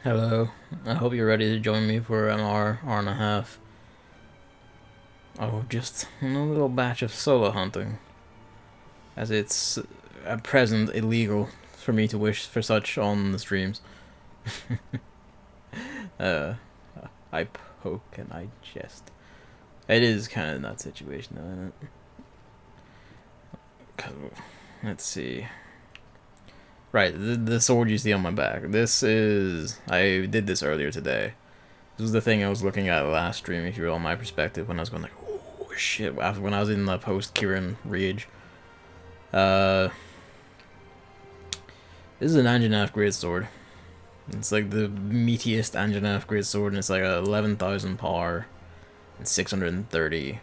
Hello, I hope you're ready to join me for an hour and a half of just a little batch of solo hunting, as it's at present illegal for me to wish for such on the streams. uh, I poke and I jest. It is kind of that situation, though, isn't it? 'Cause, let's see. Right, the sword you see on my back. I did this earlier today. This was the thing I was looking at last stream, if you were on my perspective, when I was going like, oh shit, after when I was in the post-Kieran rage. Uh, this is an Anjanath greatsword. It's like the meatiest Anjanath greatsword, and it's like 11,000 power and 630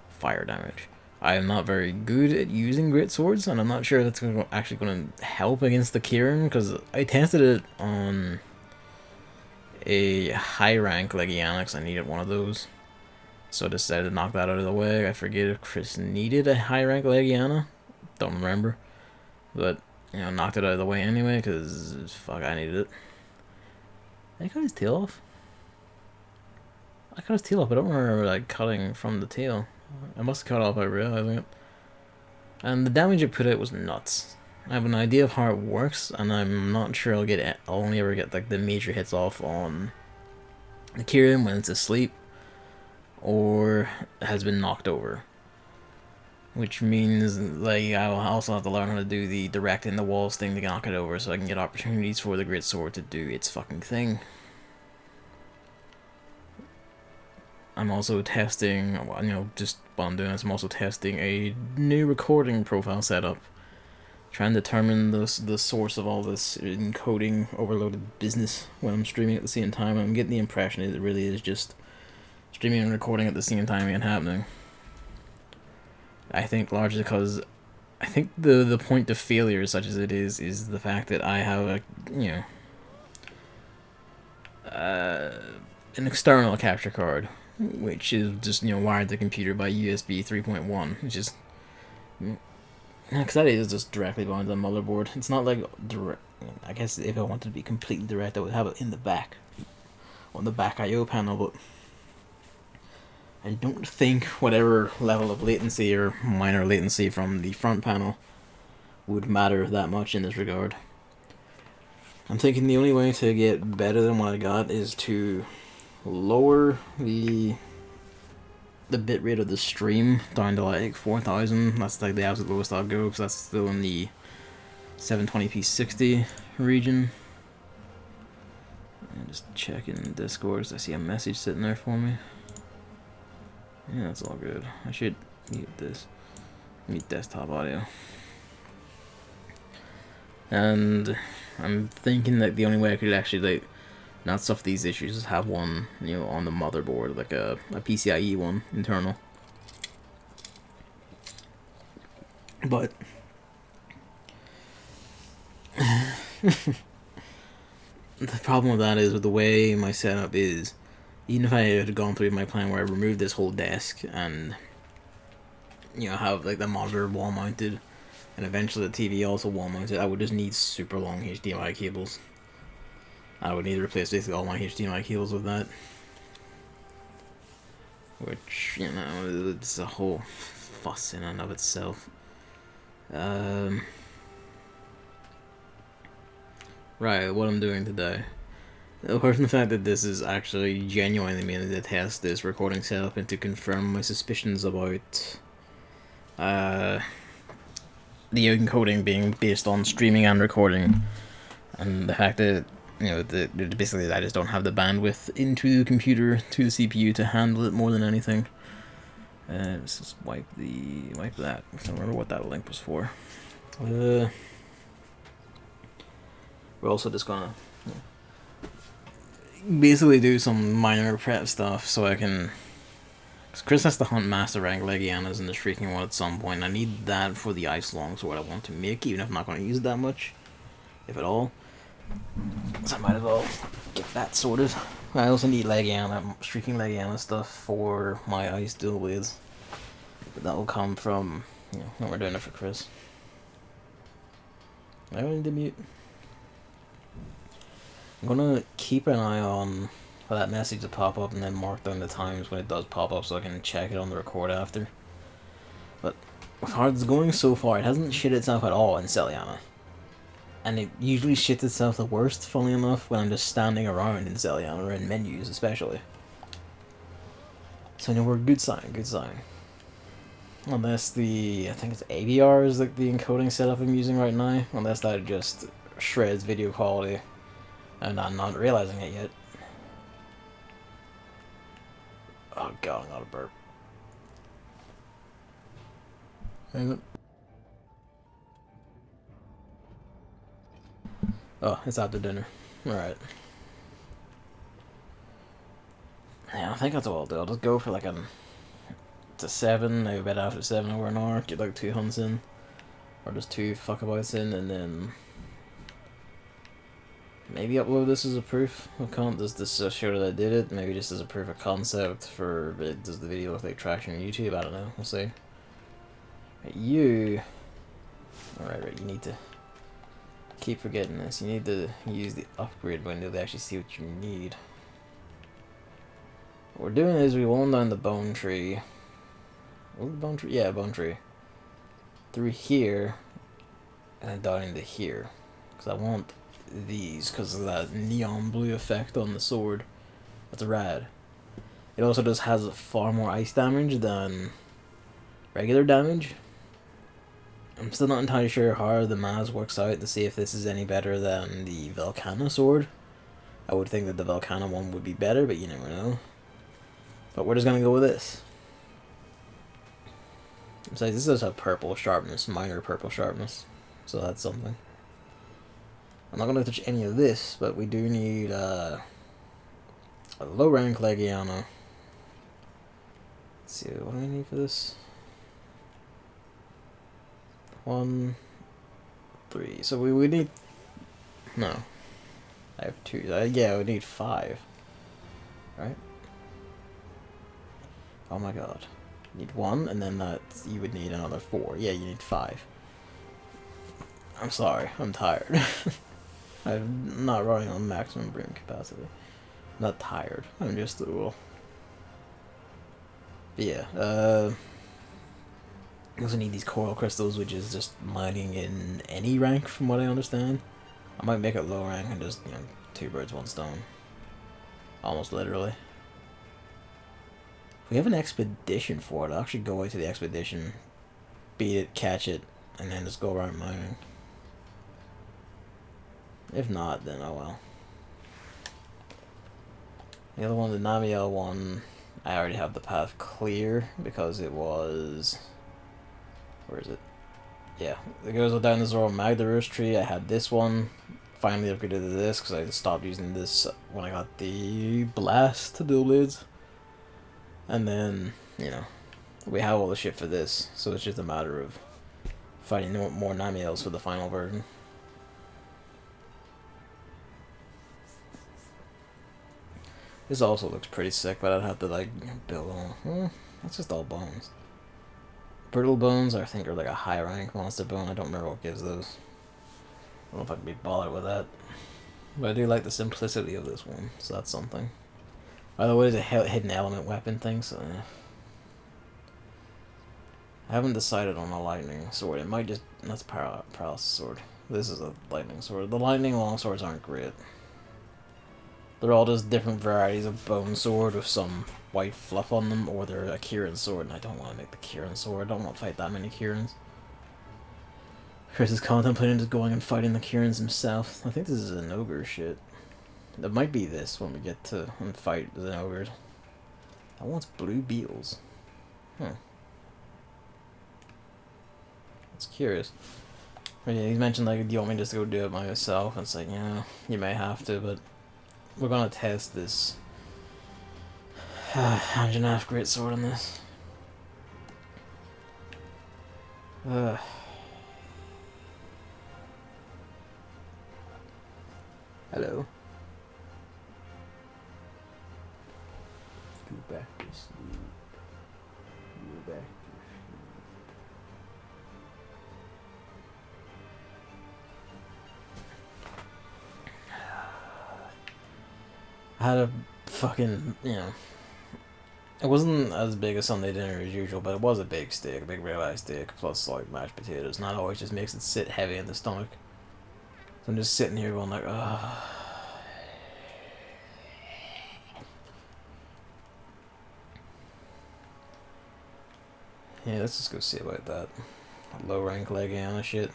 fire damage. I am not very good at using greatswords, and I'm not sure that's actually going to help against the Kieran, because I tested it on a high rank Legianas. I needed one of those, so I decided to knock that out of the way. I forget if Chris needed a high rank Legiana, don't remember, but knocked it out of the way anyway because fuck, I needed it. Did I cut his tail off? I cut his tail off. I don't remember like cutting from the tail. I must have cut off by realizing it. And the damage it put out was nuts. I have an idea of how it works, and I'm not sure I'll only ever get like the major hits off on the Kieran when it's asleep or has been knocked over. Which means like I will also have to learn how to do the direct in the walls thing to knock it over, so I can get opportunities for the great sword to do its fucking thing. I'm also testing, just while I'm doing this, I'm also testing a new recording profile setup. Trying to determine the source of all this encoding overloaded business when I'm streaming at the same time. I'm getting the impression that it really is just streaming and recording at the same time and happening. I think largely because I think the point of failure, such as it is the fact that I have an external capture card, which is just wired to the computer by USB 3.1, which is because that is just directly behind the motherboard. It's not like direct. I guess if I wanted to be completely direct, I would have it in the back, on the back I/O panel, but I don't think whatever level of latency or minor latency from the front panel would matter that much in this regard. I'm thinking the only way to get better than what I got is to lower the bitrate of the stream down to like 4,000. That's like the absolute lowest I'll go, because that's still in the 720p 60 region. And just checking Discord, I see a message sitting there for me. Yeah, that's all good. I should mute this. Mute desktop audio. And I'm thinking that the only way I could actually like not stuff these issues is have one, on the motherboard, like a PCIe one, internal. But the problem with that is, with the way my setup is, even if I had gone through my plan where I removed this whole desk and have like the monitor wall mounted and eventually the TV also wall mounted, I would just need super long HDMI cables. I would need to replace basically all my HDMI cables with that. Which, it's a whole fuss in and of itself. Right, what I'm doing today. Apart from the fact that this is actually genuinely meaning to test this recording setup and to confirm my suspicions about the encoding being based on streaming and recording, and the fact that basically I just don't have the bandwidth into the computer, to the CPU, to handle it more than anything. Let's just wipe that. I don't remember what that link was for. We're also just gonna basically do some minor prep stuff so I can. Cause Chris has to hunt Master Rank Legianas in the Shrieking One at some point. I need that for the Ice Longsword I want to make, even if I'm not going to use it that much, if at all. So I might as well get that sorted. I also need Shrieking Legiana stuff for my Ice Dual Blades. But that will come from, when we're doing it for Chris. I don't need to mute. I'm gonna keep an eye on for that message to pop up and then mark down the times when it does pop up so I can check it on the record after. But as far as it's going so far, it hasn't shit itself at all in Celiana. And it usually shits itself the worst, funnily enough, when I'm just standing around in Celiana, or in menus especially. So, we're good sign, good sign. Unless I think it's AVR is like the encoding setup I'm using right now. Unless that just shreds video quality and I'm not realizing it yet. Oh god, I got a burp. Hang on. Oh, it's after dinner. Alright. Yeah, I think that's all I'll do. I'll just go for like to 7, maybe a bit after 7 over an hour, get like 2 hunts in. Or just 2 fuckabouts in, and then maybe upload this as a proof of concept, just to show that I did it, maybe just as a proof of concept for, does the video look like traction on YouTube? I don't know, we'll see. You... Alright, you need to... Keep forgetting this, you need to use the upgrade window to actually see what you need. What we're doing is we want down the bone tree. Oh, bone tree? Yeah, bone tree. Through here, and then down into here. Because I want these, because of that neon blue effect on the sword. That's rad. It also just has far more ice damage than regular damage. I'm still not entirely sure how the math works out to see if this is any better than the Velcana sword. I would think that the Velcana one would be better, but you never know. But we're just going to go with this. Besides, this does have purple sharpness, minor purple sharpness. So that's something. I'm not going to touch any of this, but we do need a Low Rank Legiana. Let's see, what do we need for this? 1, 3. So we need... No. I have 2. Yeah, we need 5. Right? Oh my god. You need 1, and then you would need another 4. Yeah, you need 5. I'm sorry, I'm tired. I'm not running on maximum brain capacity. I'm not tired, I'm just a little... But yeah, I also need these coral crystals, which is just mining in any rank, from what I understand. I might make it low rank and just, 2 birds, 1 stone. Almost literally. If we have an expedition for it, I'll actually go out to the expedition, beat it, catch it, and then just go around mining. If not, then oh well. The other one, the Namiel one, I already have the path clear because it was... Where is it? Yeah, it goes down the Zoro Magdaros tree. I had this one. Finally upgraded to this because I stopped using this when I got the Blast dual blades. And then, we have all the shit for this, so it's just a matter of fighting more Namiels for the final version. This also looks pretty sick, but I'd have to, build on. That's just all bones. Brittle bones, I think, are like a high rank monster bone. I don't remember what gives those. I don't know if I can be bothered with that. But I do like the simplicity of this one, so that's something. By the way, it's a hidden element weapon thing, so yeah. I haven't decided on a lightning sword. It might just... That's paralysis sword. This is a lightning sword. The lightning long swords aren't great. They're all just different varieties of bone sword with some white fluff on them, or they're a Kieran sword, and I don't want to make the Kieran sword. I don't want to fight that many Kierans. Chris is contemplating just going and fighting the Kierans himself. I think this is an ogre shit. That might be this when we get to fight the ogres. I want blue beetles. It's curious. But yeah, he mentioned, do you want me just to go do it myself? And it's like, yeah, you may have to, but we're gonna test this Anjanath greatsword on this. Hello. Go back to sleep. Go back to sleep. I had a fucking, you know, it wasn't as big a Sunday dinner as usual, but it was a big steak, a big ribeye steak, plus like mashed potatoes. Not always just makes it sit heavy in the stomach. So I'm just sitting here going like, ugh. Yeah, let's just go see about that. Low Rank Legiana shit.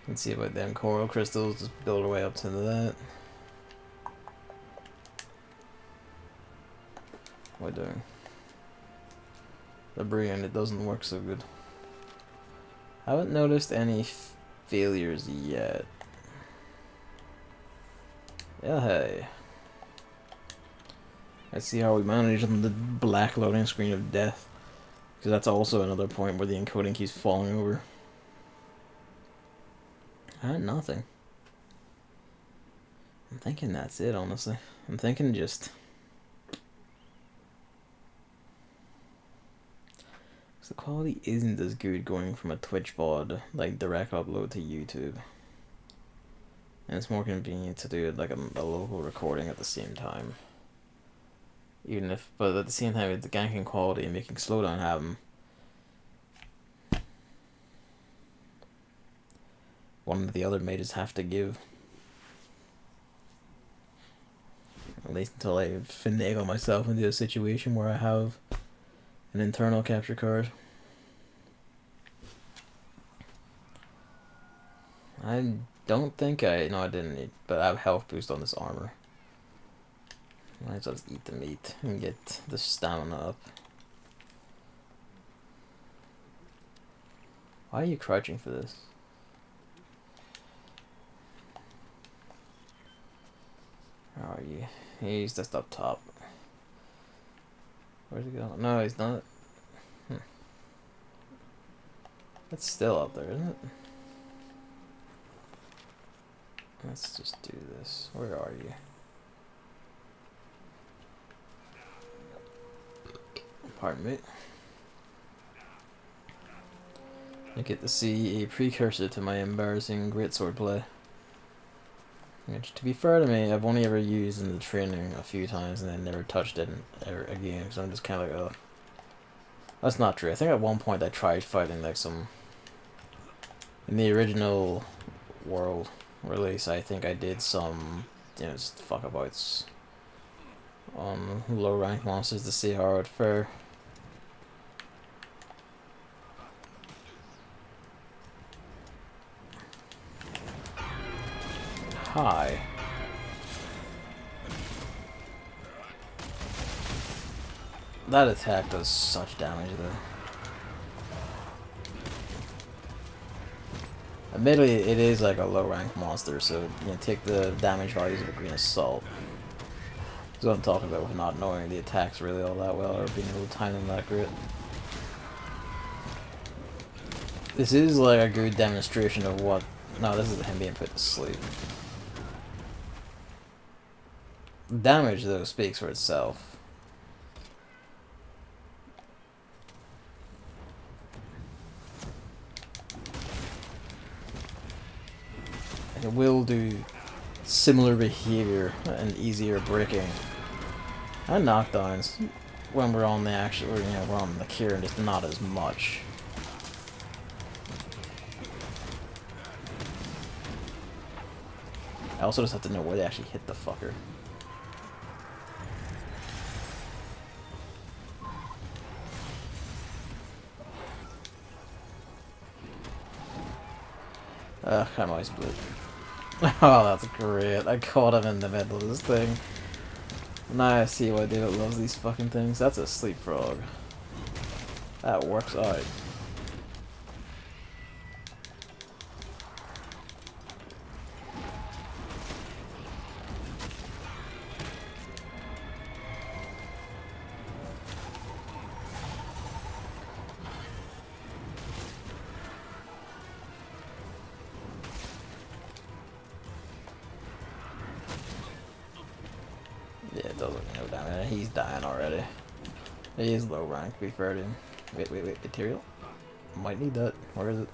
Let's see about them coral crystals, just build our way up to that. What am I doing? The brand, it doesn't work so good. I haven't noticed any failures yet. Yeah, hey. Let's see how we manage on the black loading screen of death. Because that's also another point where the encoding keeps falling over. Nothing. I'm thinking that's it, honestly. I'm thinking just... the quality isn't as good going from a Twitch VOD, like direct upload to YouTube. And it's more convenient to do it like a local recording at the same time. Even if, but at the same time, it's ganking quality and making slowdown happen. One or the other may just have to give. At least until I finagle myself into a situation where I have an internal capture card. I don't think no, I didn't need, but I have health boost on this armor. Might as well just eat the meat and get the stamina up. Why are you crouching for this? Where are you? He's just up top. Where's he going? No, he's not. It's still up there, isn't it? Let's just do this. Where are you? Pardon me. I get to see a precursor to my embarrassing greatsword play. Which, to be fair to me, I've only ever used in the training a few times and then never touched it ever again, because I'm just kind of like, oh. That's not true. I think at one point I tried fighting like some... In the original world release, I think I did some, you know, just fuckabouts on low rank monsters to see how it would fare. Hi. That attack does such damage though. Admittedly, it is like a low rank monster, so you know, take the damage values with a grain of salt. That's what I'm talking about with not knowing the attacks really all that well or being able to time them that great. This is like a good demonstration of what... No, this is him being put to sleep. Damage, though, speaks for itself. It will do similar behavior and easier breaking and knockdowns when we're on the actual, you know, we're on the Kieran, just not as much. I also just have to know where they actually hit the fucker. I'm always split. Oh, that's great. I caught him in the middle of this thing. Now I see why David loves these fucking things. That's a sleep frog. That works out. Yeah, it doesn't no damage. He's dying already. He is low rank, to be fair to him. Wait, material? Might need that. Where is it?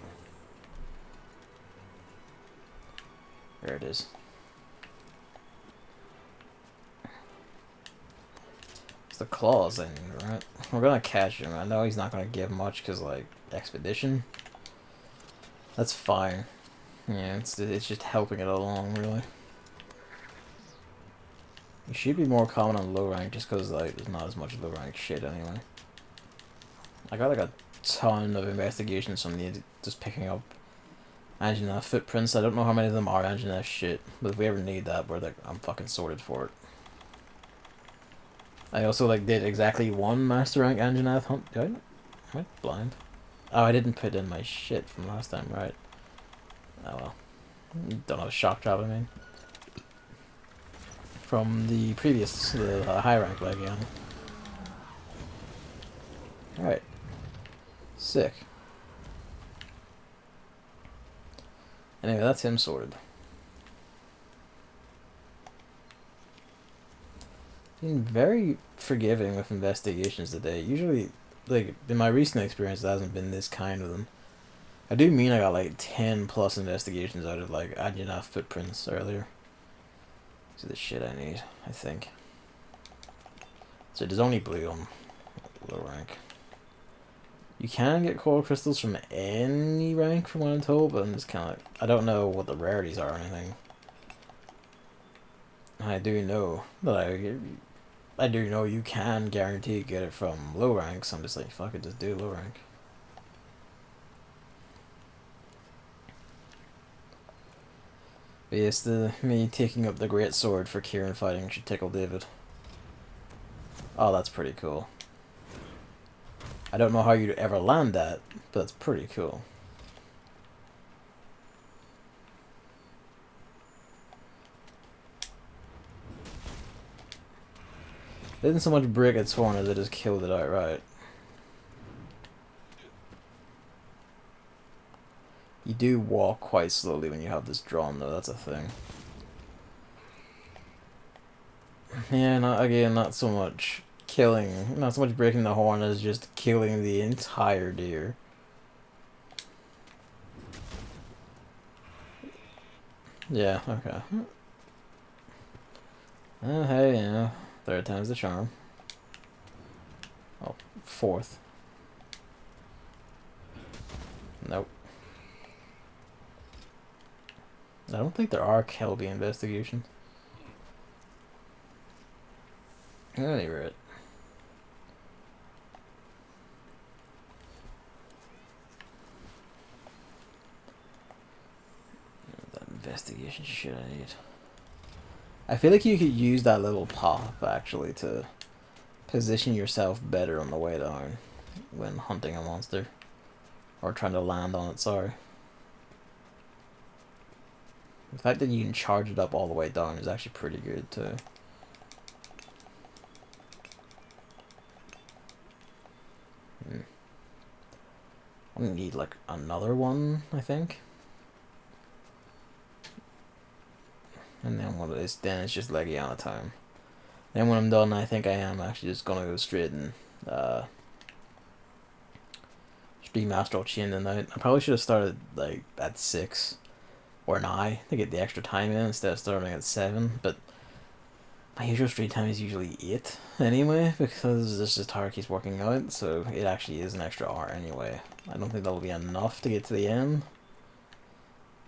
There it is. the claws thing, right? We're gonna catch him. I know he's not gonna give much because, like, expedition. That's fine. Yeah, it's just helping it along, really. It should be more common on low rank just because, like, there's not as much low rank shit anyway. I got, like, a ton of investigations from just picking up Anjanath footprints. I don't know how many of them are Anjanath shit, but if we ever need that, we're like, I'm fucking sorted for it. I also, like, did exactly one master rank Anjanath hunt. Am I blind? Oh, I didn't put in my shit from last time, right? Oh well. Don't have a shock trap, I mean. From the previous, the high rank Legiana. Alright. Sick. Anyway, that's him sorted. Being very forgiving with investigations today. Usually, like, in my recent experience, it hasn't been this kind of them. I do mean I got like 10 plus investigations out of, like, Anjanath footprints earlier. These are the shit I need, I think. So there's only blue on low rank. You can get coral crystals from any rank from what I'm told, but I'm just kind of, I don't know what the rarities are or anything. I do know that I do know you can guarantee get it from low rank, so I'm just like, fuck it, just do low rank. But yes, me taking up the great sword for Kieran fighting should tickle David. Oh, that's pretty cool. I don't know how you'd ever land that, but that's pretty cool. They didn't so much break its horn as they just killed it outright. You do walk quite slowly when you have this drawn, though, that's a thing. Yeah, again, not so much killing, not so much breaking the horn as just killing the entire deer. Yeah, okay. Hey, yeah, third time's the charm. Oh, fourth. Nope. I don't think there are Kelby investigations. At any rate. That investigation shit I need. I feel like you could use that little pop, actually, to position yourself better on the way down when hunting a monster. Or trying to land on it, sorry. The fact that you can charge it up all the way down is actually pretty good, too. I'm gonna need, like, another one, I think. And then then it's just Legiana time. Then when I'm done, I think I am actually just gonna go straight and stream Astral Chain tonight. I probably should have started like at 6 or 9 to get the extra time in instead of starting at 7. But my usual stream time is usually 8 anyway, because this just how it keeps working out. So it actually is an extra hour anyway. I don't think that'll be enough to get to the end,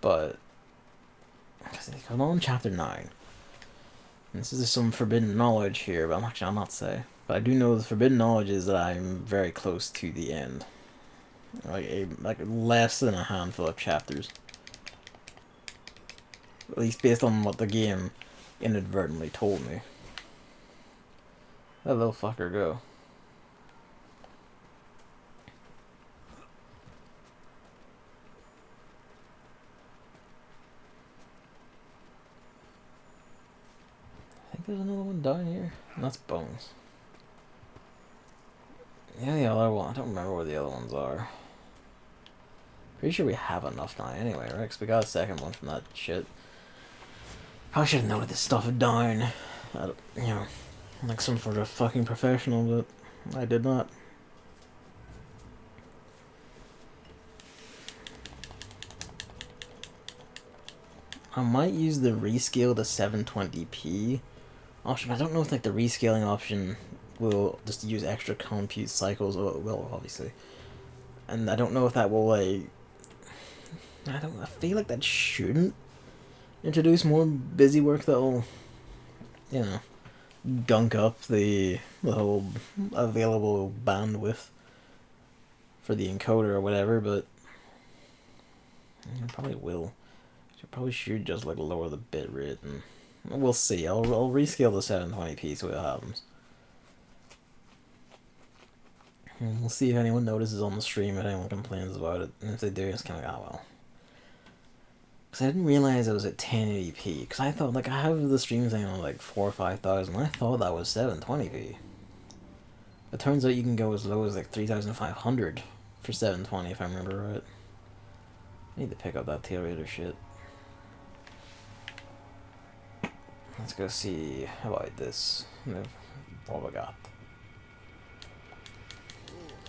but I'm on chapter 9. This is some forbidden knowledge here, but I'll not say. But I do know the forbidden knowledge is that I'm very close to the end. Like less than a handful of chapters. At least based on what the game inadvertently told me. That little fucker go. I think there's another one down here. And that's bones. Yeah, the other one. I don't remember where the other ones are. Pretty sure we have enough now anyway, right? Because we got a second one from that shit. Probably should have noted this stuff down. You know, like some sort of fucking professional, but I did not. I might use the rescale to 720p option. I don't know if like the rescaling option will just use extra compute cycles, or it will, obviously. And I don't know if that will, like... I feel like that shouldn't introduce more busy work that'll, you know, gunk up the whole available bandwidth for the encoder or whatever, but it probably will. You probably should just like lower the bitrate, and we'll see. I'll rescale the 720p, so what happens. And we'll see if anyone notices on the stream, if anyone complains about it, and if they do, it's kind of like, oh well. Because I didn't realize it was at 1080p, because I thought, like, I have the stream thing on like 4,000 or 5,000, I thought that was 720p. It turns out you can go as low as like 3,500 for 720, if I remember right. I need to pick up that tail raider shit. Let's go see about this. What we got.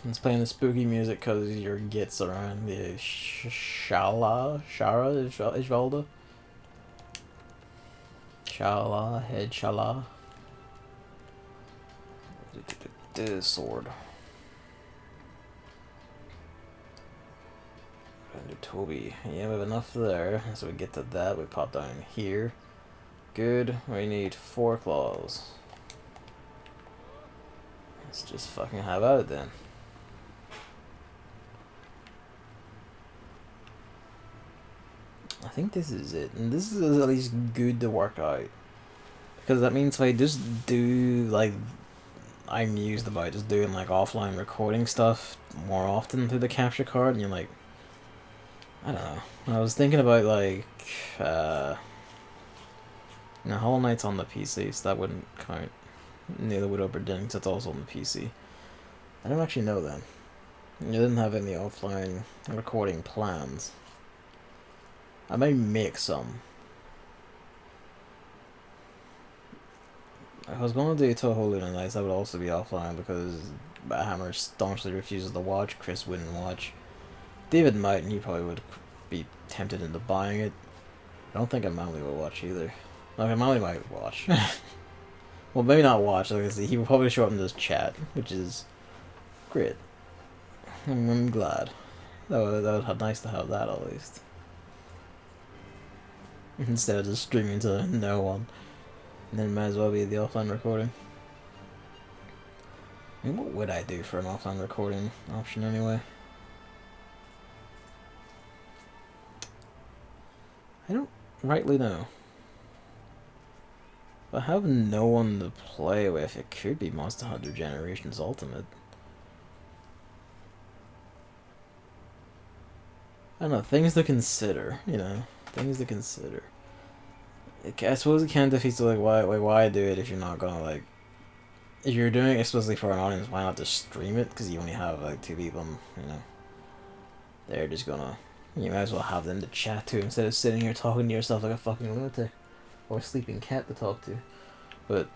It's playing the spooky music because your gits around the Shara Ishvalda? Shala. This sword. And Toby. Yeah, we have enough there. So we get to that, we pop down here. Good. We need 4 claws. Let's just fucking have at it then. I think this is it, and this is at least good to work out, because that means if I just do, like, I'm used about just doing like offline recording stuff more often through the capture card, and you're like, I don't know, I was thinking about like, Hollow Knight's on the PC, so that wouldn't count, neither would Oberdin, because it's also on the PC. I don't actually know then. You didn't have any offline recording plans. I may make some. If I was going to do Toho Luna Nights, that would also be offline because Hammer staunchly refuses to watch. Chris wouldn't watch. David might, and he probably would be tempted into buying it. I don't think Amali will watch either. Like, Amali might watch. Well, maybe not watch. Like I said, he would probably show up in this chat, which is great. I'm glad. That would be nice to have that at least. Instead of just streaming to no one. And then it might as well be the offline recording. I mean, what would I do for an offline recording option anyway? I don't rightly know. If I have no one to play with, it could be Monster Hunter Generations Ultimate. I don't know, things to consider, you know? Things to consider. I suppose it can defeat like why do it if you're not gonna like, if you're doing it explicitly for an audience, why not just stream it? Because you only have like 2 people, you know. They're just gonna, you might as well have them to chat to instead of sitting here talking to yourself like a fucking lunatic or a sleeping cat to talk to. But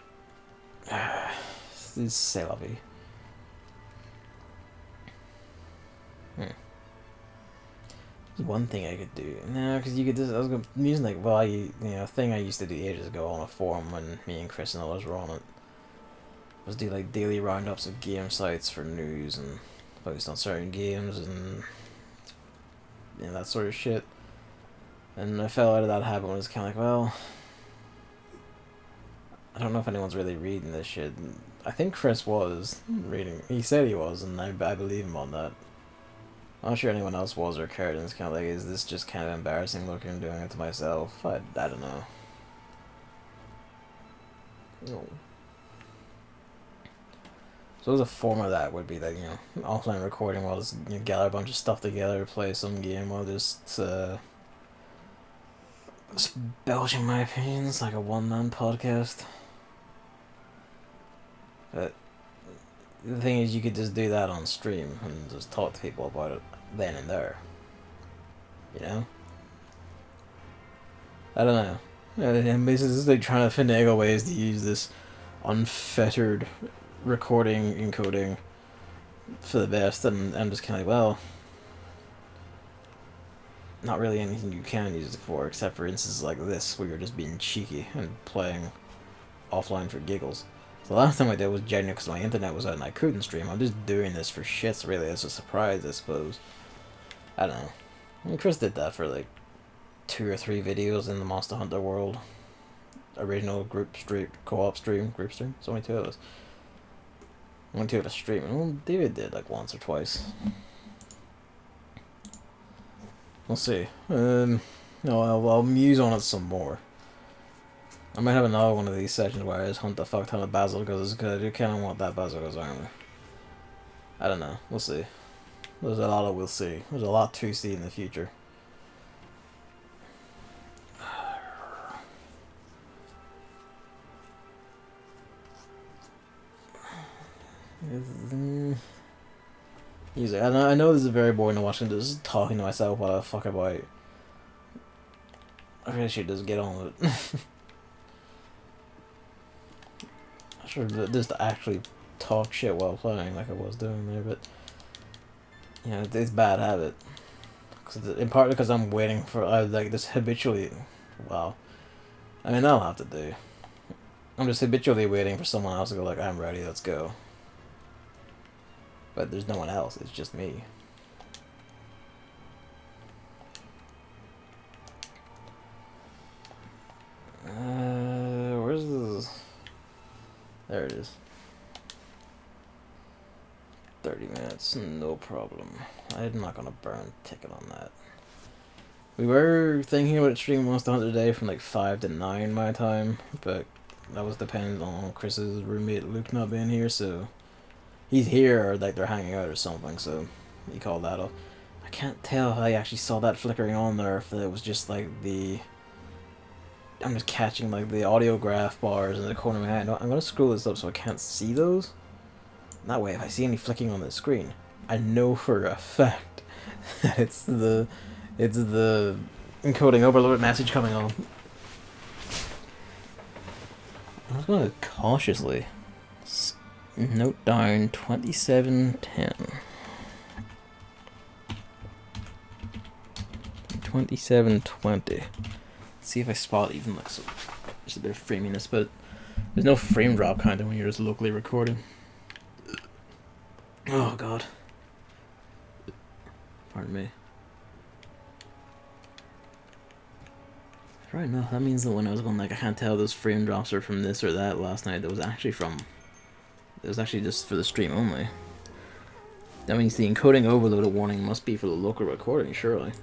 it's c'est la vie. One thing I could do, no, because you could just, I was using like, well, a thing I used to do ages ago on a forum when me and Chris and others were on it, was do like daily roundups of game sites for news and focused on certain games and that sort of shit. And I fell out of that habit and was kind of like, well, I don't know if anyone's really reading this shit. I think Chris was reading, he said he was, and I believe him on that. I'm not sure anyone else was or cared, and it's kind of like, is this just kind of embarrassing looking doing it to myself? I don't know. No. So as a form of that would be that, offline recording while just gather a bunch of stuff together, play some game while just belching my opinions like a one-man podcast. But the thing is, you could just do that on stream and just talk to people about it then and there. You know? I don't know. And basically, this is like trying to finagle ways to use this unfettered recording encoding for the best, and I'm just kind of like, well, not really anything you can use it for, except for instances like this, where you're just being cheeky and playing offline for giggles. The last time I did was genuine because my internet was out and I couldn't stream. I'm just doing this for shits, really, as a surprise, I suppose. I don't know. I mean, Chris did that for like 2 or 3 videos in the Monster Hunter world. Original group stream, co-op stream, group stream. It's only 2 of us. Only 2 of us streaming. Well, David did like once or twice. We'll see. No, I'll muse on it some more. I might have another one of these sessions where I just hunt the fuck ton of basilicas because I do kind of want that basilica's armor. I don't know. We'll see. There's a lot of we'll see. There's a lot to see in the future. Music. I know this is very boring to watch. I'm just talking to myself while I fuck about. I really should just get on with it. I should just actually talk shit while playing like I was doing there, but you know, it's a bad habit. In part because I'm waiting for like this habitually. Wow. I mean, that'll have to do. I'm just habitually waiting for someone else to go like, I'm ready, let's go. But there's no one else, it's just me. Where's this? There it is. 30 minutes, no problem. I'm not gonna burn a ticket on that. We were thinking about streaming Monster Hunter today from like 5 to 9 my time, but that was dependent on Chris's roommate Luke not being here, so he's here or like they're hanging out or something, so he called that off. I can't tell if I actually saw that flickering on there, if it was just like the... I'm just catching like the audio graph bars in the corner of my eye. No, I'm gonna scroll this up so I can't see those. That way, if I see any flicking on the screen, I know for a fact that it's the encoding overload message coming on. I was gonna cautiously note down 2710. 2720. See if I spot even like some, just a bit of framiness, but there's no frame drop kind of when you're just locally recording. Oh god. Pardon me. Right enough, that means that when I was going like I can't tell those frame drops are from this or that last night, that was actually from, it was actually just for the stream only. That means the encoding overload warning must be for the local recording, surely.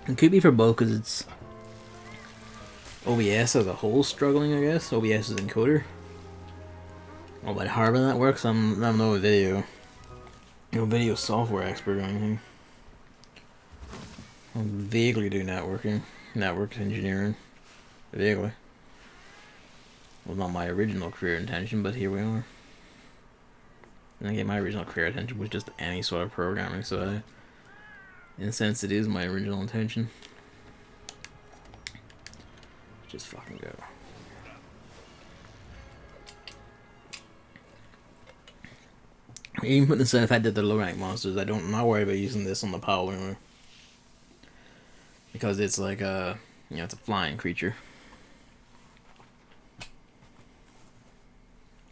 It could be for both because it's OBS as a whole struggling, I guess. OBS is encoder. Oh, but however that works, I'm no video software expert or anything. I vaguely do network engineering. Vaguely. Well, not my original career intention, but here we are. And again, my original career intention was just any sort of programming, so in a sense it is my original intention. Just fucking go. Even putting aside if I did the low rank monsters, I'm not worried about using this on the Powell anymore. Because it's like a, you know, it's a flying creature.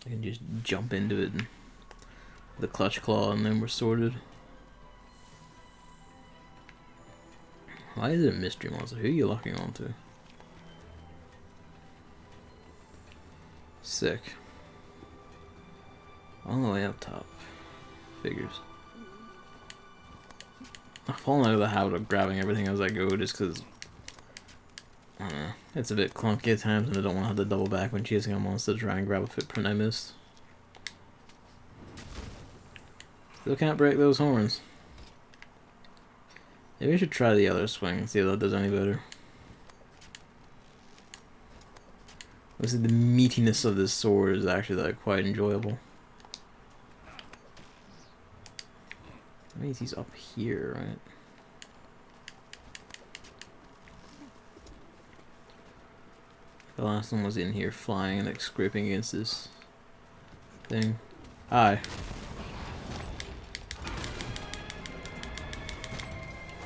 I can just jump into it and the clutch claw and then we're sorted. Why is it a mystery monster? Who are you locking onto? Sick. All the way up top. Figures. I've fallen out of the habit of grabbing everything as I go just because, I don't know, it's a bit clunky at times and I don't want to have to double back when chasing a monster to try and grab a footprint I missed. Still can't break those horns. Maybe I should try the other swing and see if that does any better. This is the meatiness of this sword is actually like quite enjoyable. That means he's up here, right? The last one was in here flying and like scraping against this thing. Hi.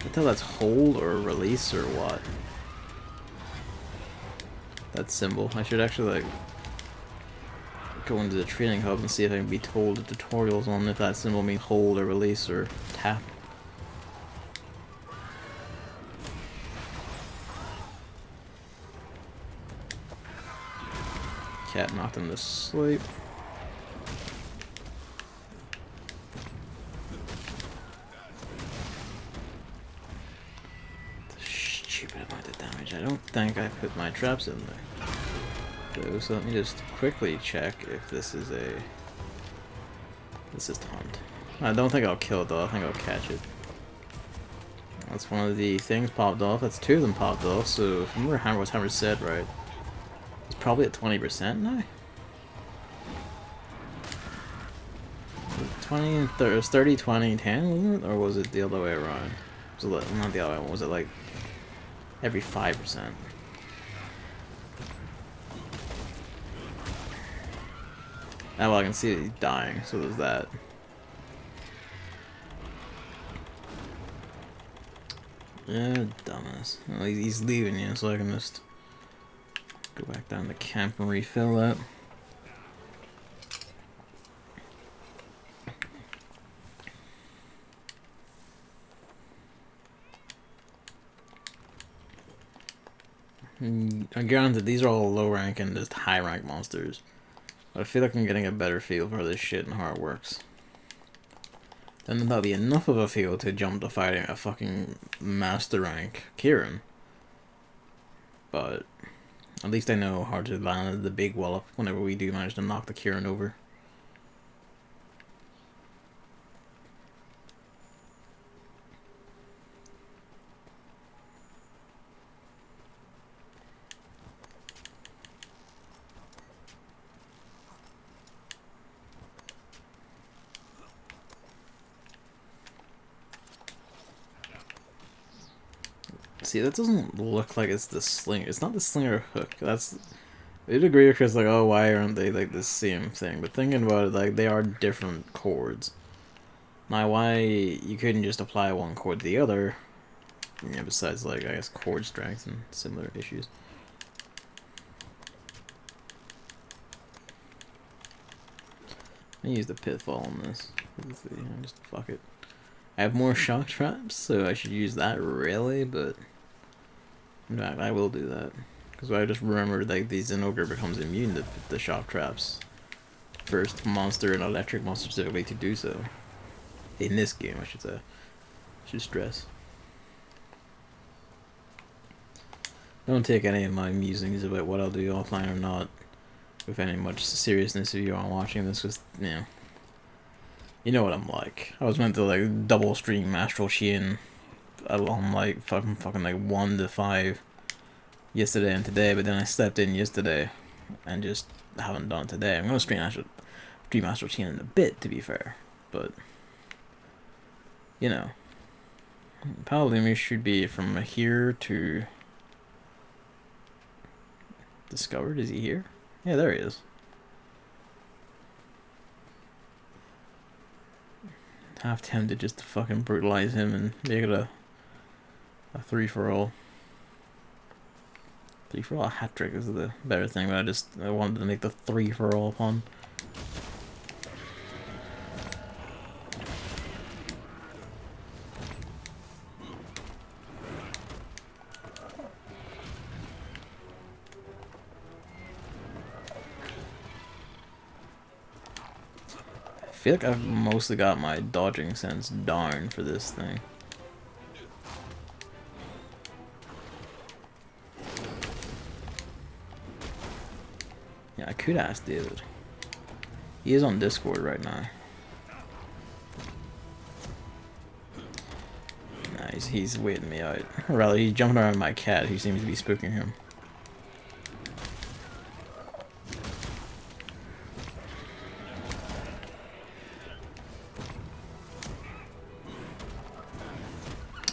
I tell that's hold or release or what. that symbol. I should actually like go into the training hub and see if I can be told the tutorials on if that symbol means hold or release or tap. Cat knocked him to sleep. Stupid amount of damage. I don't think I put my traps in there. So let me just quickly check if this is a... This is taunt. I don't think I'll kill it though, I think I'll catch it. That's one of the things popped off. That's two of them popped off, so if I remember what Hammer said right, it's probably at 20% now. 20 and 30, it was 30, 20, 10, wasn't it? Or was it the other way around? Was it not the other way, was it like every 5%? Now well, I can see that he's dying, so there's that. Yeah, dumbass. Well, he's leaving you, so I can just go back down to camp and refill that. Granted, these are all low rank and just high rank monsters. But I feel like I'm getting a better feel for this shit and how it works. Then that'll be enough of a feel to jump to fighting a fucking master rank Kieran. But at least I know how to land the big wallop whenever we do manage to knock the Kieran over. See, that doesn't look like it's the slinger. It's not the slinger hook. That's... I'd agree with Chris, like, oh, why aren't they, like, the same thing? But thinking about it, like, they are different chords. Now, why you couldn't just apply one chord to the other, yeah, besides, like, I guess chord strength and similar issues. I use the pitfall on this. Just fuck it. I have more shock traps, so I should use that really, but in fact, I will do that. Because I just remembered like the Zenogre becomes immune to the shock traps. First monster and electric monster specifically to do so. In this game, I should say. I should stress. Don't take any of my musings about what I'll do offline or not with any much seriousness if you aren't watching this, because, you know what I'm like. I was meant to like double stream Astral Chain along like fucking like 1 to 5 yesterday and today, but then I slept in yesterday and just haven't done it today. I'm gonna stream Astral Chain in a bit, to be fair, but you know, Paladin should be from here to discovered. Is he here? Yeah, there he is. Half tempted just to fucking brutalize him and make it a 3-for-all. 3-for-all hat trick is the better thing, but I wanted to make the 3-for-all fun. I feel like I've mostly got my dodging sense down for this thing. Yeah, I could ask David. He is on Discord right now. Nah, he's waiting me out. Or rather, he's jumping around my cat who seems to be spooking him.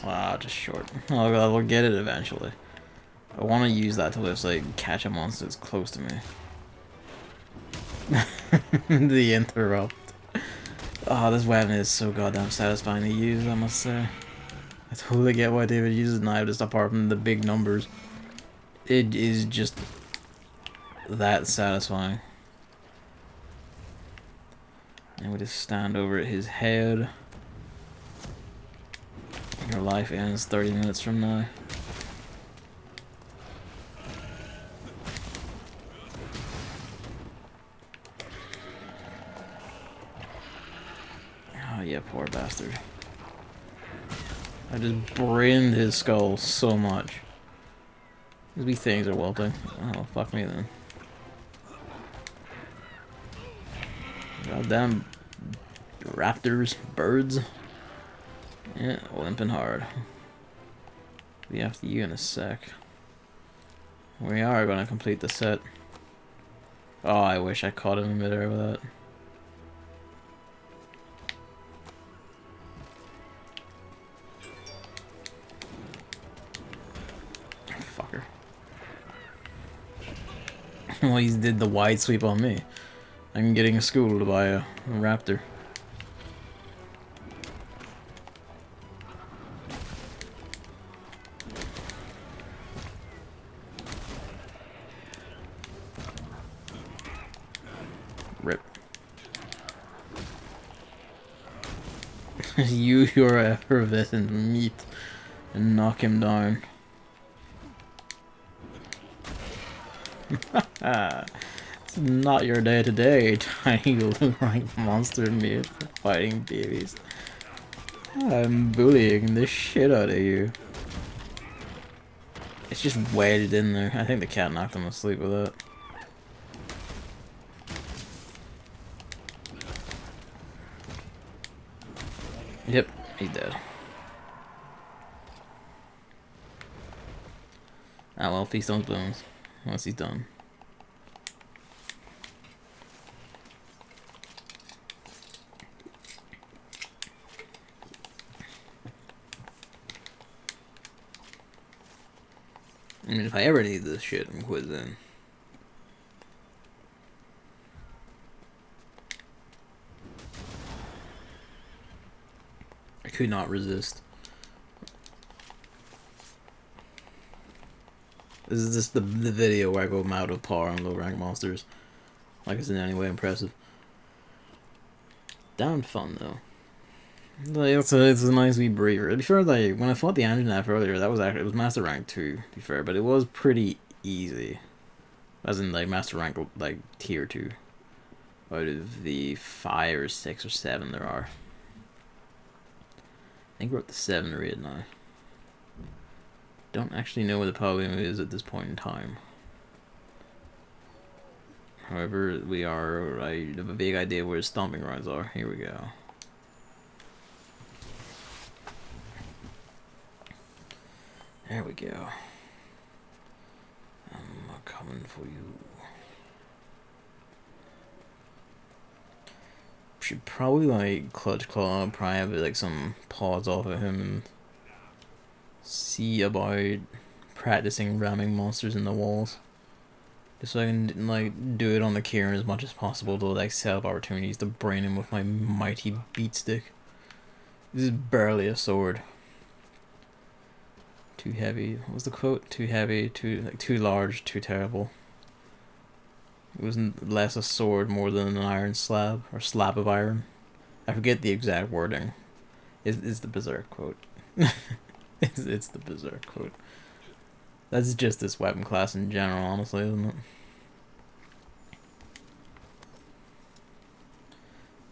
Ah, just short. I'll get it eventually. I want to use that to just like catch a monster that's close to me. The interrupt. Oh, this weapon is so goddamn satisfying to use, I must say. I totally get why David uses knife, just apart from the big numbers. It is just that satisfying. And we just stand over his head. Your life ends 30 minutes from now. Oh yeah, poor bastard. I just brained his skull so much. These wee things are wilting. Oh, fuck me then. Goddamn raptors, birds. Yeah, limping hard. Be after you in a sec. We are gonna complete the set. Oh, I wish I caught him in midair with that. Fucker. Well, he did the wide sweep on me. I'm getting schooled by a raptor. Rip. Use your effervescent meat and knock him down. It's not your day today, tiny low rank monster meat for fighting babies. I'm bullying the shit out of you. It's just wedged in there. I think the cat knocked him asleep with that. Yep, he's dead. Ah well, feast on his bones. Once he's done. I mean, if I ever need this shit, I'm quizzing. I could not resist. This is just the video where I go out of par on low rank monsters. Like it's in any way impressive. Damn fun though. Like, it's a nice wee breather. To be fair, like when I fought the Anjanath earlier, that was actually it was master rank 2. To be fair, but it was pretty easy. As in like master rank like tier 2. Out of the 5 or 6 or 7 there are. I think we're up to 7 raid now. Don't actually know where the problem is at this point in time. However, I have a vague idea where the stomping grounds are. Here we go. There we go. I'm coming for you. Should probably like clutch claw, probably have like some paws off of him and see about practicing ramming monsters in the walls. Just so I can like do it on the Kieran as much as possible to like set up opportunities to brain him with my mighty beat stick. This is barely a sword. Too heavy. What was the quote? Too heavy, too large, too terrible. It was less a sword more than an iron slab or slab of iron. I forget the exact wording. It's the Berserk quote. it's the Berserk quote. That's just this weapon class in general, honestly, isn't it?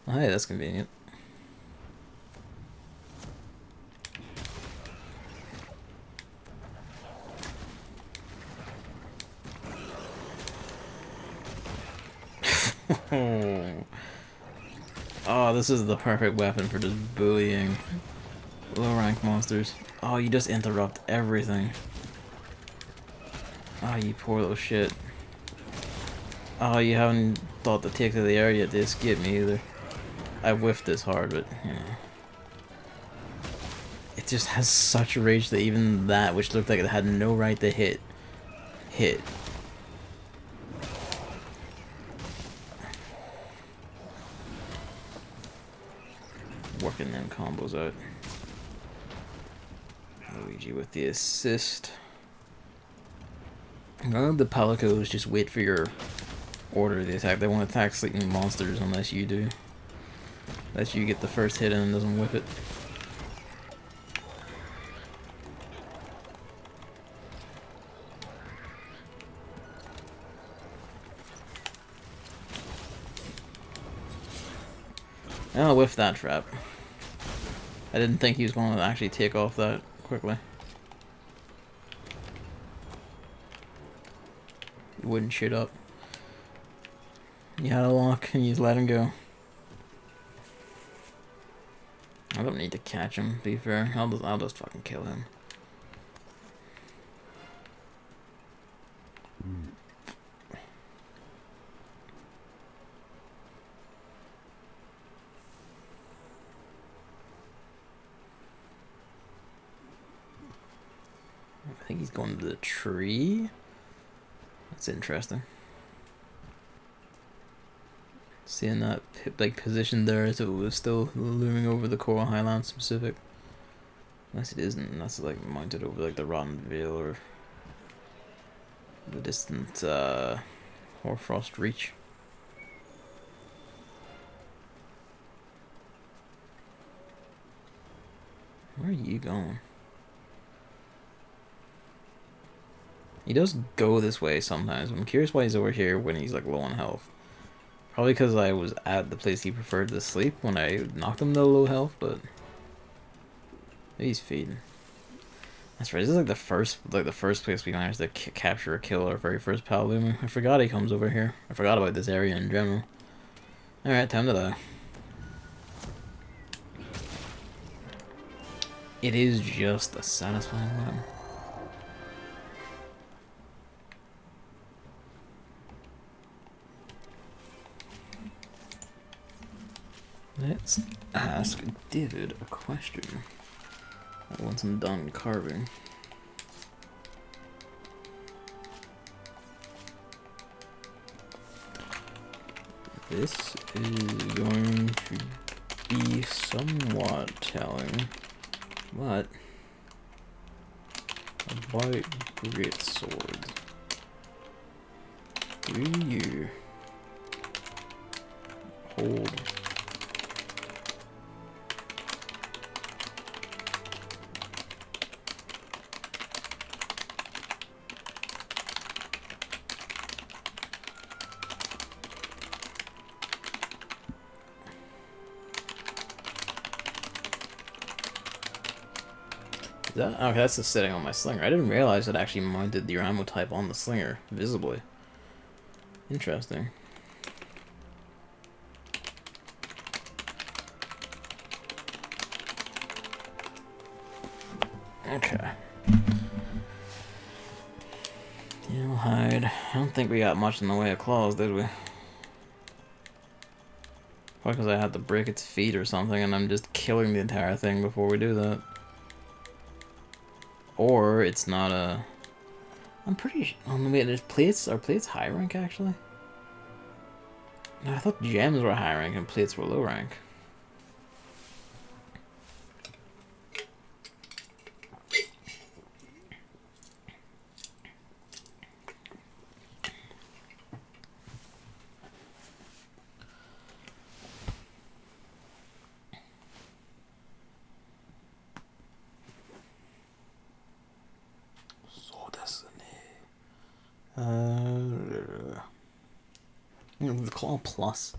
Oh, hey, that's convenient. Oh, this is the perfect weapon for just bullying low rank monsters. Oh, you just interrupt everything. Oh, you poor little shit. Oh, you haven't thought to take to the air yet to escape me either. I whiffed this hard, but, you know. It just has such rage that even that, which looked like it had no right to hit. Working them combos out. Luigi with the assist. The Palicos just wait for your order to attack. They won't attack sleeping monsters unless you do. Unless you get the first hit and it doesn't whip it. I'll whiff that trap. I didn't think he was going to actually take off that quickly. He wouldn't shit up. You had a lock and you just let him go. I don't need to catch him, to be fair. I'll just fucking kill him. I think he's going to the tree. That's interesting. Seeing that like position there as if it was still looming over the Coral Highlands specific. Unless it isn't, that's like mounted over like the Rotten Vale or the distant Hoarfrost Reach. Where are you going? He does go this way sometimes. I'm curious why he's over here when he's like low on health. Probably because I was at the place he preferred to sleep when I knocked him to low health, but maybe he's feeding. That's right. This is like the first place we managed to capture or kill our very first Palumu. I forgot he comes over here. I forgot about this area in general. All right, time to die. It is just a satisfying one. Let's ask David a question. Once I'm done carving. This is going to be somewhat telling. What about great swords? Do you hold that? Okay, that's just sitting on my slinger. I didn't realize it actually mounted your ammo type on the slinger, visibly. Interesting. Okay. You'll hide. I don't think we got much in the way of claws, did we? Probably because I had to break its feet or something, and I'm just killing the entire thing before we do that. Or it's not a... I'm pretty... Oh, wait, there's plates? Are plates high rank, actually? I thought gems were high rank and plates were low rank. The claw plus.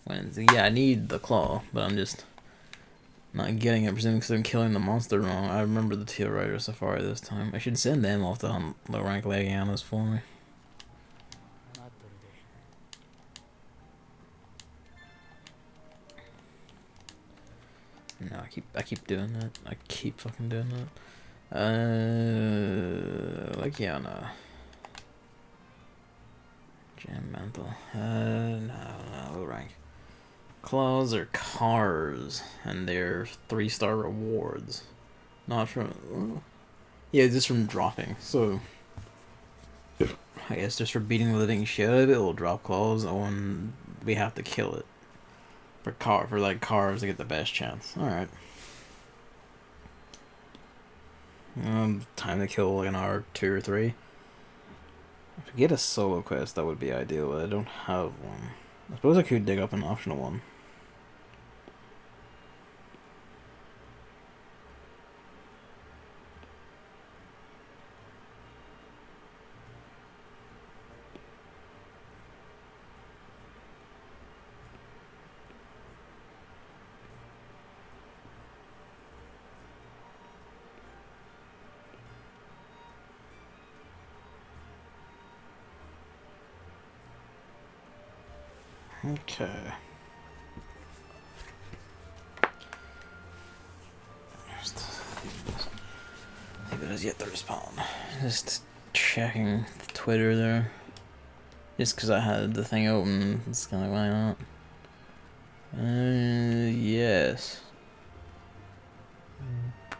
Yeah, I need the claw, but I'm just not getting it, presumably because I'm killing the monster wrong. I remember the Teal Rider Safari this time. I should send them off to hunt Low Rank Legianas for me. No, I keep doing that. I keep fucking doing that. Legiana. Gem Mantle. No, low rank. Claws are cars, and they're 3-star rewards. Not from... Yeah, just from dropping, so... I guess just for beating the living shit out of it, it'll drop claws, and we have to kill it. For cars to get the best chance. Alright. Time to kill like an hour, 2 or 3. If I get a solo quest, that would be ideal, but I don't have one. I suppose I could dig up an optional one. Okay. I think that is yet to respond. Just checking Twitter there. Just because I had the thing open, it's kind of why not? Yes.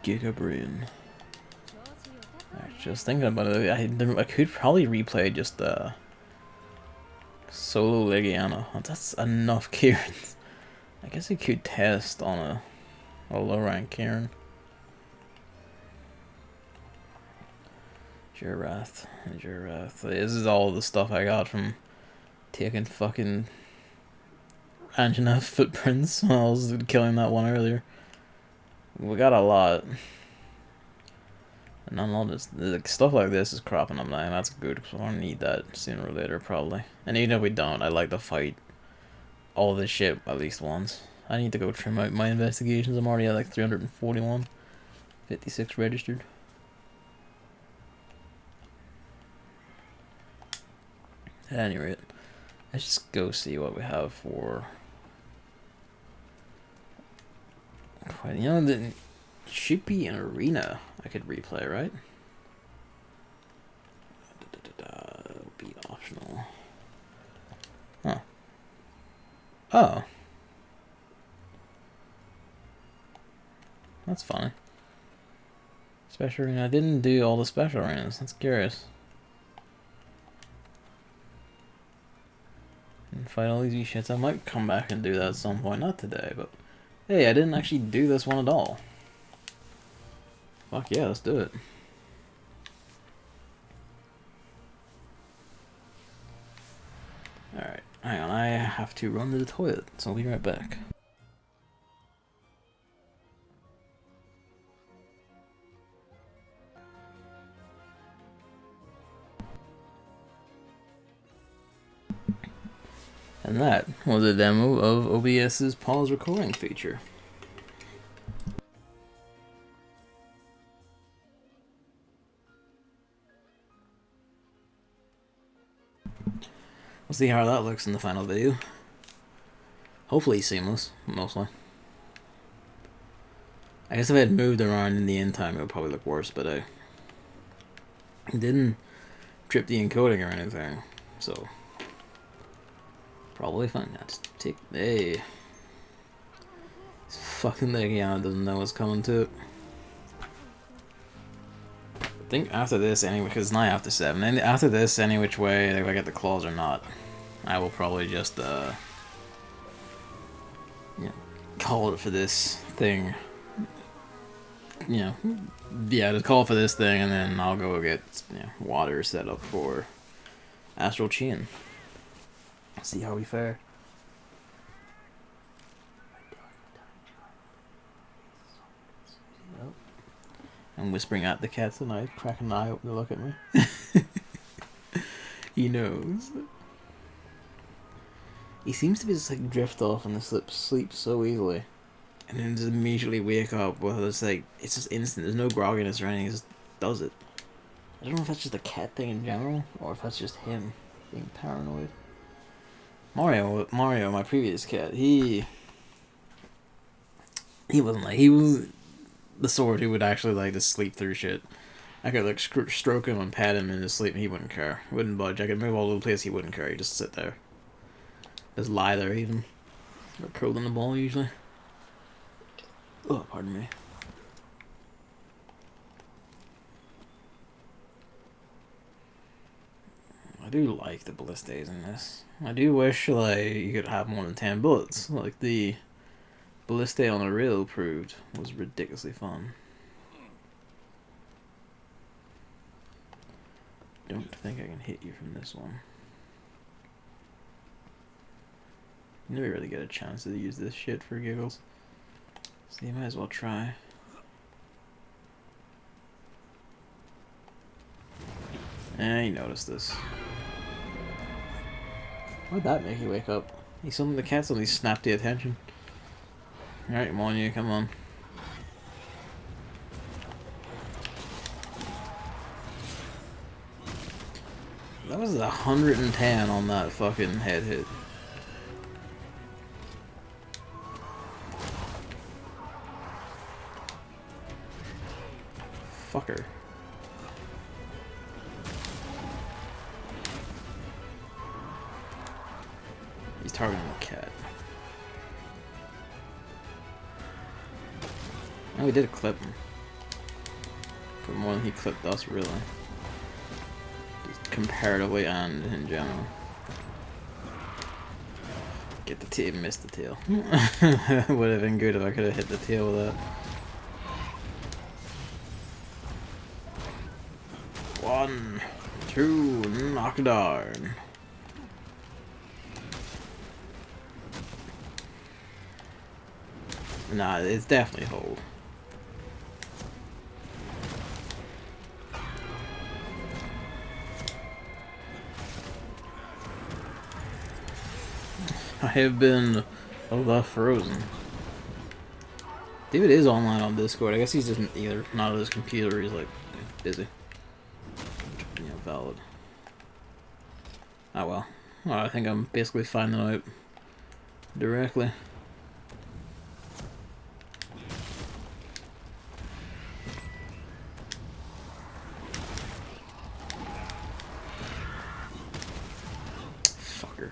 Gigabrain. Just thinking about it, I could probably replay just Solo Legiana. That's enough Kierans. I guess I could test on a low rank Kieran. Jirath. This is all the stuff I got from taking fucking Anjanath footprints while I was killing that one earlier. We got a lot. And then all this stuff like this is cropping up now, and that's good because we'll need that sooner or later probably. And even if we don't, I'd like to fight all this shit at least once. I need to go trim out my investigations. I'm already at like 341. 56 registered. At any rate, let's just go see what we have for. You know, there should be an arena I could replay, right? It'll be optional. Huh. Oh. That's funny. Special arena. I didn't do all the special arenas. That's curious. And fight all these shits. I might come back and do that at some point. Not today, but hey, I didn't actually do this one at all. Fuck yeah, let's do it. Alright, hang on, I have to run to the toilet, so I'll be right back. And that was a demo of OBS's pause recording feature. We'll see how that looks in the final video. Hopefully seamless, mostly. I guess if I had moved around in the end time, it would probably look worse, but I didn't trip the encoding or anything, so probably fine. Let's take. Hey, this fucking Legiana doesn't know what's coming to it. I think after this, anyway, because it's not after 7. And after this, any which way, if I get the claws or not, I will probably just call it for this thing. Just call it for this thing, and then I'll go get water set up for Astral Chin. See how we fare. I'm whispering at the cat tonight, cracking an eye open to look at me. He knows. He seems to be just like drift off and sleep so easily, and then just immediately wake up. Well, it's just instant. There's no grogginess or anything. He just does it. I don't know if that's just a cat thing in general, or if that's just him being paranoid. Mario, my previous cat, he wasn't like, he was the sort who would actually like to sleep through shit. I could like stroke him and pat him in his sleep and he wouldn't care. He wouldn't budge. I could move all over the place, he wouldn't care. He'd just sit there. Just lie there even. Or curled in the ball usually. Oh, pardon me. I do like the ballistas in this. I do wish like you could have more than 10 bullets. Like the ballista on a rail proved was ridiculously fun. don't think I can hit you from this one. You never really get a chance to use this shit for giggles. So you might as well try. You noticed this. Why'd that make you wake up? The cat suddenly snapped the attention. Alright, I'm on you, come on. That was 110 on that fucking head hit. Fucker. He's targeting the cat. Oh, we did clip him. For more than he clipped us, really. Just comparatively and in general. Get the tail, missed the tail. Would have been good if I could have hit the tail with that. One, two, knockdown. Nah, it's definitely hold. I have been frozen. David is online on Discord. I guess he's just either not at his computer or he's like busy. You know, valid. Oh well. Well, I think I'm basically finding out directly. Fucker.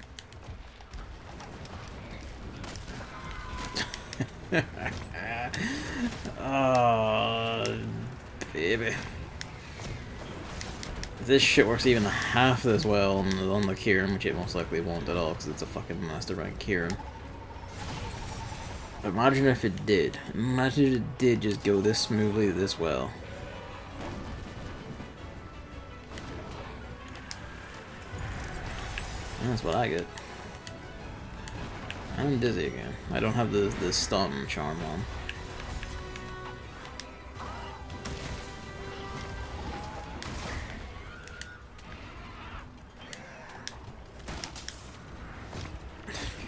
Oh, baby. If this shit works even half as well on the Kieran, which it most likely won't at all because it's a fucking master rank Kieran. Imagine if it did. Imagine if it did just go this smoothly, this well. And that's what I get. I'm dizzy again. I don't have the stun charm on.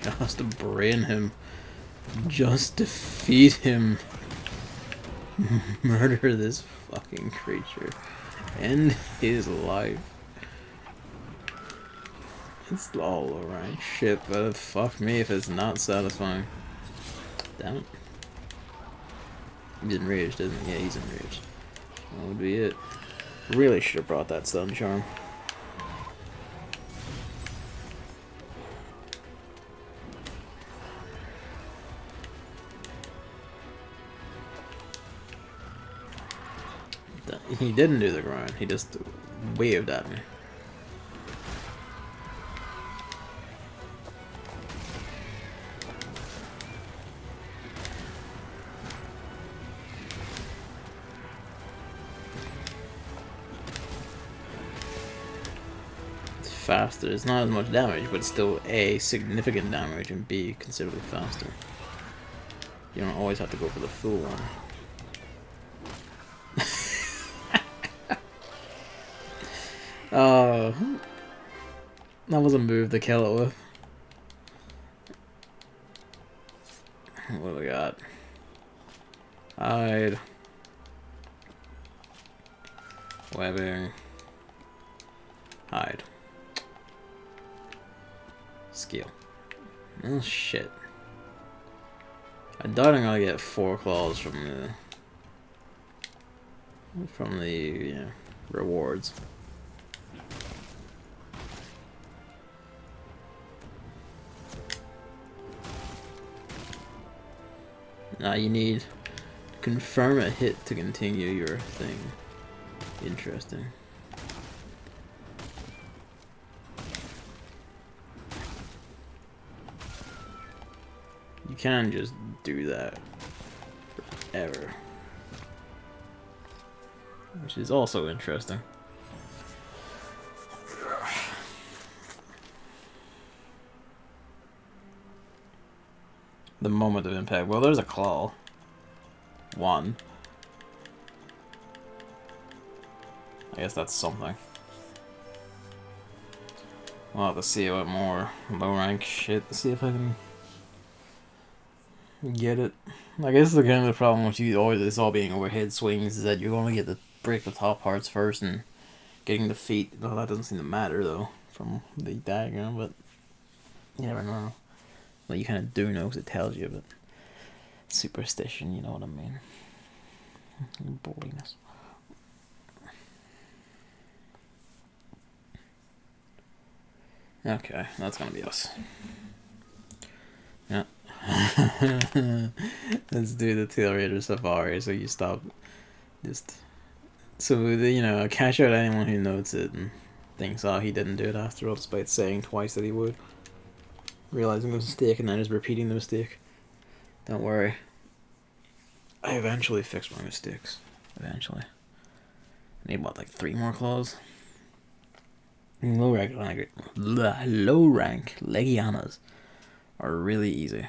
Just to brain him. Just defeat him. Murder this fucking creature. End his life. It's all alright shit, but fuck me if it's not satisfying. Damn it. He's enraged, isn't he? Yeah, he's enraged. That would be it. Really should have brought that stun charm. He didn't do the grind, he just waved at me. It's faster, it's not as much damage, but it's still A, significant damage, and B, considerably faster. You don't always have to go for the full one. Oh, that was a move to kill it with. What do we got? Hide. Webbing. Hide. Skill. Oh shit. I doubt I'm gonna get 4 claws from the rewards. Now you need to confirm a hit to continue your thing. Interesting. You can just do that forever. Which is also interesting. The moment of impact. Well, there's a claw. One. I guess that's something. We'll have to see what more low rank shit to see if I can get it. I guess the kind of the problem with you always it's all being overhead swings is that you're going to get to break the top parts first and getting the feet. Well, that doesn't seem to matter though from the diagram, but you never know. Well, you kind of do know because it tells you, but superstition, you know what I mean. Boringness. Okay, that's gonna be us. Yeah. Let's do the Tail Raider Safari so you stop just so you know, cash out anyone who notes it and thinks, oh, he didn't do it after all, despite saying twice that he would. Realizing the mistake and then just repeating the mistake. Don't worry. I eventually fix my mistakes. Eventually. I need what, like 3 more claws? Low rank Legianas are really easy.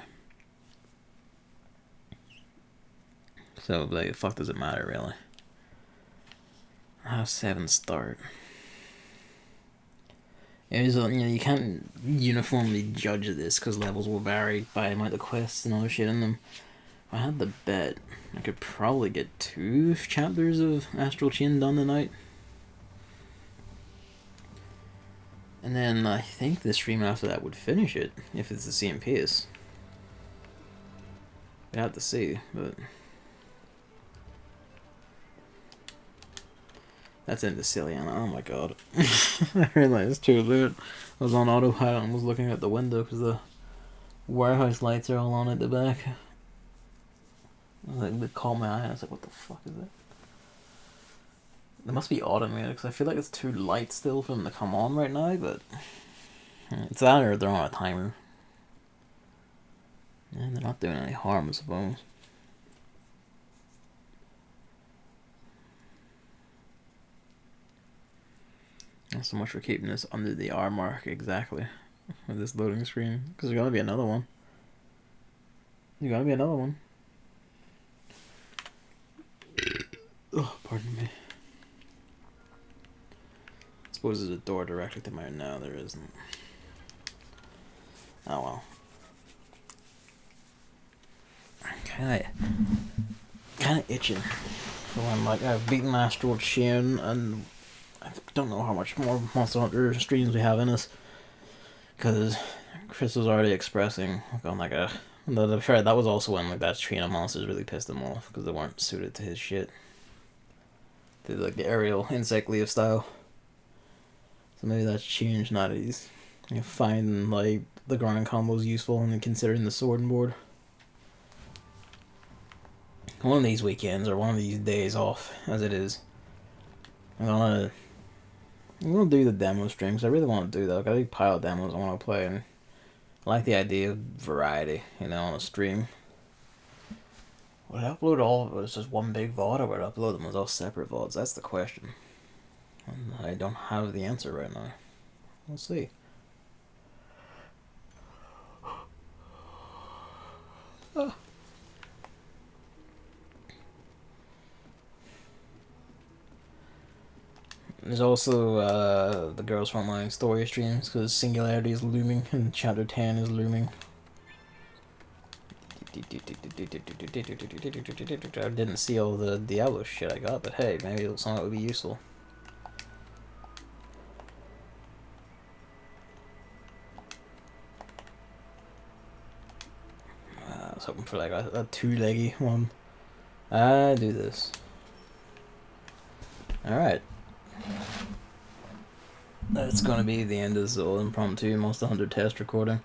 So like, fuck does it matter really? How 7 start? It is, you know, you can't uniformly judge this because levels will vary by amount of quests and other shit in them. If I had the bet, I could probably get 2 chapters of Astral Chain done tonight. And then I think the stream after that would finish it, if it's the same pace. We'd have to see, but... That's into Cilliana, oh my god. I realized too late. I was on autopilot and was looking out the window because the warehouse lights are all on at the back. I was like, it caught my eye and I was like, what the fuck is that? It must be automated because I feel like it's too light still for them to come on right now, but it's that or they're on a timer. And they're not doing any harm, I suppose. Not so much for keeping this under the R mark exactly with this loading screen, because there's gonna be another one. There's gonna be another one. Oh, pardon me. I suppose there's a door directly to my... No, there isn't. Oh well. I'm kinda itching for when, like, I've beaten Astral Chain and I don't know how much more Monster Hunter streams we have in us, because Chris was already expressing on like a... I'm sure that was also when like that chain of monsters really pissed him off because they weren't suited to his shit. To like the aerial insect leaf style. So maybe that's changed now that he's, you know, finding like the ground combos useful and considering the sword and board. One of these weekends or one of these days off, as it is, I'm gonna do the demo streams. I really want to do that. I've got a big pile of demos I want to play, and I like the idea of variety, you know, on a stream. Would I upload all of it as just one big VOD, or would I upload them as all separate VODs? That's the question. And I don't have the answer right now. We'll see. Oh. There's also the Girls Frontline story streams, because Singularity is looming and Chapter 10 is looming. I didn't see all the Diablo shit I got, but hey, maybe some of it would be useful. I was hoping for like a 2-leggy one. I do this. Alright. That's gonna be the end of this little impromptu Monster Hunter test recording.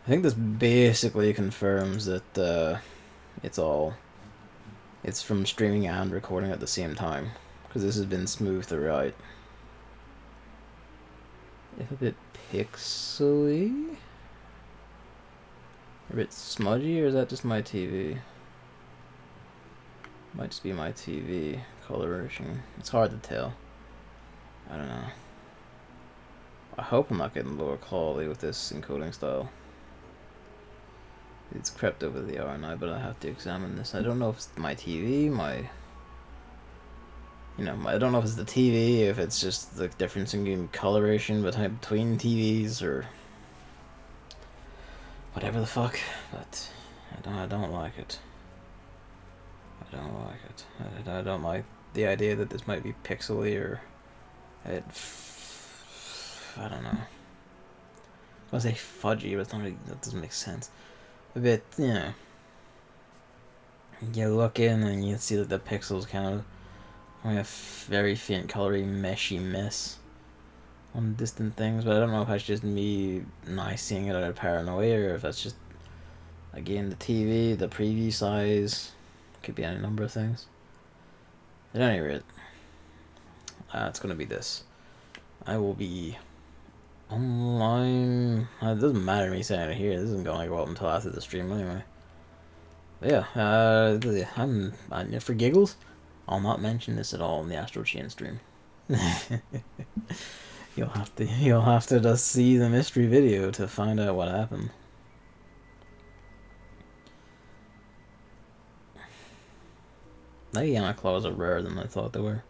I think this basically confirms that it's from streaming and recording at the same time, because this has been smooth throughout. If a bit pixely? A bit smudgy, or is that just my TV? Might just be my TV coloration. It's hard to tell. I don't know. I hope I'm not getting lower quality with this encoding style. It's crept over the hour now, but I have to examine this. I don't know if it's my TV, I don't know if it's the TV, if it's just the difference in coloration between TVs, or whatever the fuck, but I don't like it. I don't like it. I don't like the idea that this might be pixely, or I don't know. I want to say fudgy, but it's not really, that doesn't make sense. A bit, you look in and you see that the pixels kind of having a very faint colory meshy mess on distant things, but I don't know if that's just me nice seeing it out of paranoia, or if that's just, again, the TV, the preview size, could be any number of things. At any rate, it's going to be this. I will be online. It doesn't matter me saying it here. This isn't going to go up until after the stream anyway. But yeah, I'm for giggles, I'll not mention this at all in the Astro Chain stream. You'll have to just see the mystery video to find out what happened. Legiana claws are rarer than I thought they were.